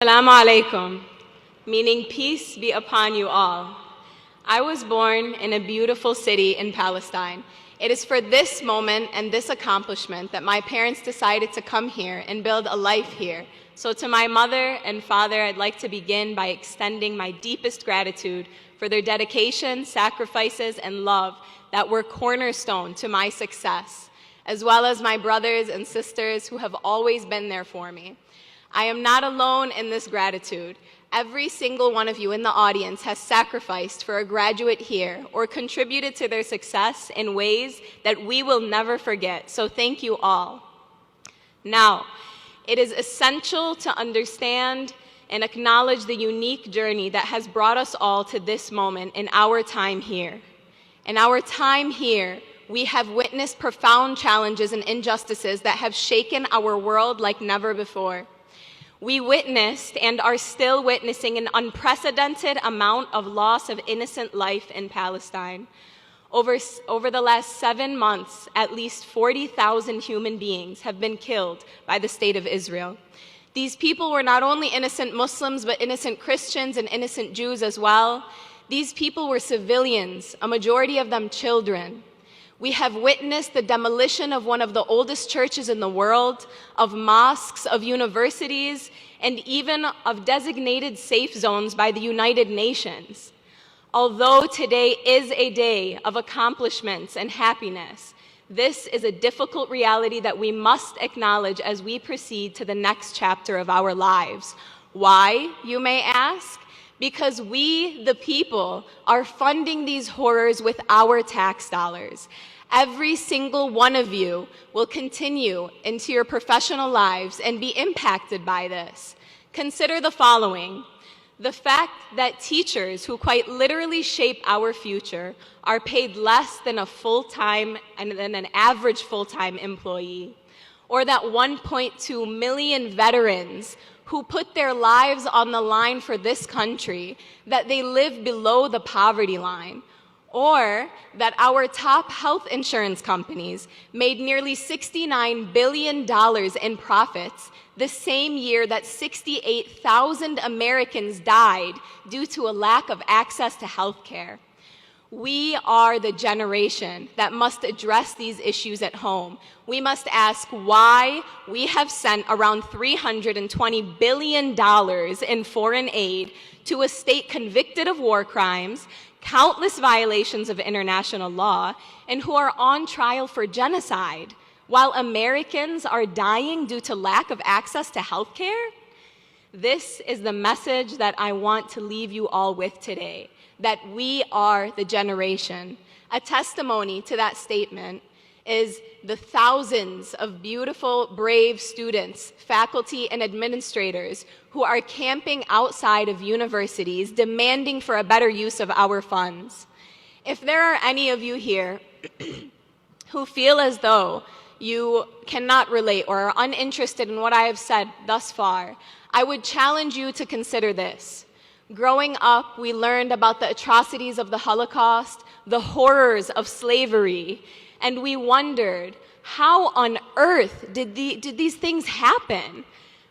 Assalamu alaikum, meaning peace be upon you all. I was born in a beautiful city in Palestine. It is for this moment and this accomplishment that my parents decided to come here and build a life here. So to my mother and father, I'd like to begin by extending my deepest gratitude for their dedication, sacrifices, and love that were cornerstone to my success, as well as my brothers and sisters who have always been there for me. I am not alone in this gratitude. Every single one of you in the audience has sacrificed for a graduate here or contributed to their success in ways that we will never forget, so thank you all. Now, it is essential to understand and acknowledge the unique journey that has brought us all to this moment in our time here. In our time here, we have witnessed profound challenges and injustices that have shaken our world like never before. We witnessed and are still witnessing an unprecedented amount of loss of innocent life in Palestine. Over the last 7 months, at least 40,000 human beings have been killed by the state of Israel. These people were not only innocent Muslims, but innocent Christians and innocent Jews as well. These people were civilians, a majority of them children. We have witnessed the demolition of one of the oldest churches in the world, of mosques, of universities, and even of designated safe zones by the United Nations. Although today is a day of accomplishments and happiness, this is a difficult reality that we must acknowledge as we proceed to the next chapter of our lives. Why, you may ask? Because we, the people, are funding these horrors with our tax dollars. Every single one of you will continue into your professional lives and be impacted by this. Consider the following. The fact that teachers who quite literally shape our future are paid less than a full-time and than an average full-time employee, or that 1.2 million veterans who put their lives on the line for this country, that they live below the poverty line, or that our top health insurance companies made nearly $69 billion in profits the same year that 68,000 Americans died due to a lack of access to health care. We are the generation that must address these issues at home. We must ask why we have sent around $320 billion in foreign aid to a state convicted of war crimes, countless violations of international law, and who are on trial for genocide, while Americans are dying due to lack of access to health care? This is the message that I want to leave you all with today, that we are the generation. A testimony to that statement is the thousands of beautiful, brave students, faculty, and administrators who are camping outside of universities demanding for a better use of our funds. If there are any of you here who feel as though you cannot relate or are uninterested in what I have said thus far, I would challenge you to consider this. Growing up, we learned about the atrocities of the Holocaust, the horrors of slavery, and we wondered, how on earth did these things happen?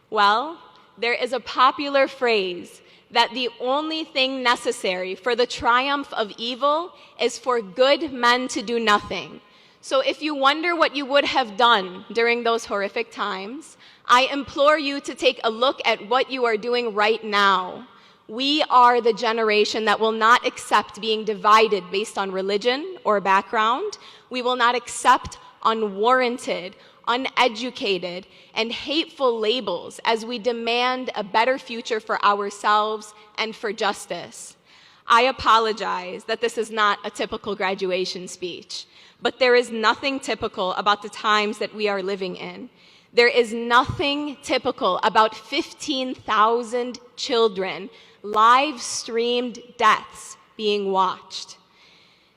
Well, there is a popular phrase that the only thing necessary for the triumph of evil is for good men to do nothing. So if you wonder what you would have done during those horrific times, I implore you to take a look at what you are doing right now. We are the generation that will not accept being divided based on religion or background. We will not accept unwarranted, uneducated, and hateful labels as we demand a better future for ourselves and for justice. I apologize that this is not a typical graduation speech, but there is nothing typical about the times that we are living in. There is nothing typical about 15,000 children live-streamed deaths being watched.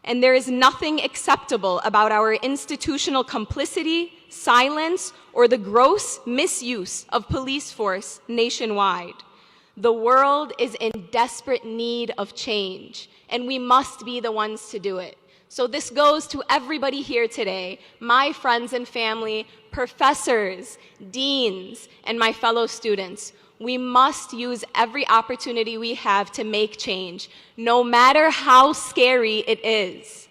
And there is nothing acceptable about our institutional complicity, silence, or the gross misuse of police force nationwide. The world is in desperate need of change, and we must be the ones to do it. So this goes to everybody here today, my friends and family, professors, deans, and my fellow students. We must use every opportunity we have to make change, no matter how scary it is.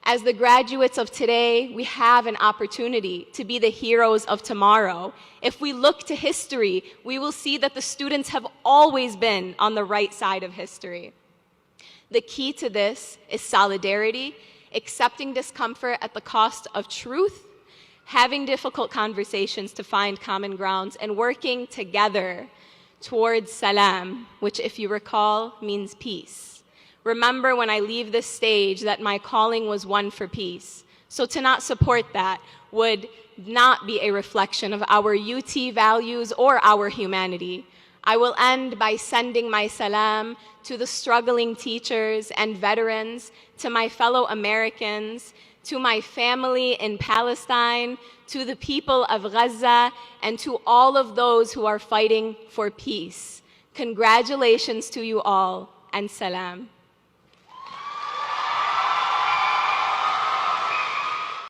As the graduates of today, we have an opportunity to be the heroes of tomorrow. If we look to history, we will see that the students have always been on the right side of history. The key to this is solidarity, accepting discomfort at the cost of truth, having difficult conversations to find common grounds, and working together towards salam, which, if you recall, means peace. Remember when I leave this stage that my calling was one for peace. So to not support that would not be a reflection of our UT values or our humanity. I will end by sending my salam to the struggling teachers and veterans, to my fellow Americans, to my family in Palestine, to the people of Gaza, and to all of those who are fighting for peace. Congratulations to you all, and salam.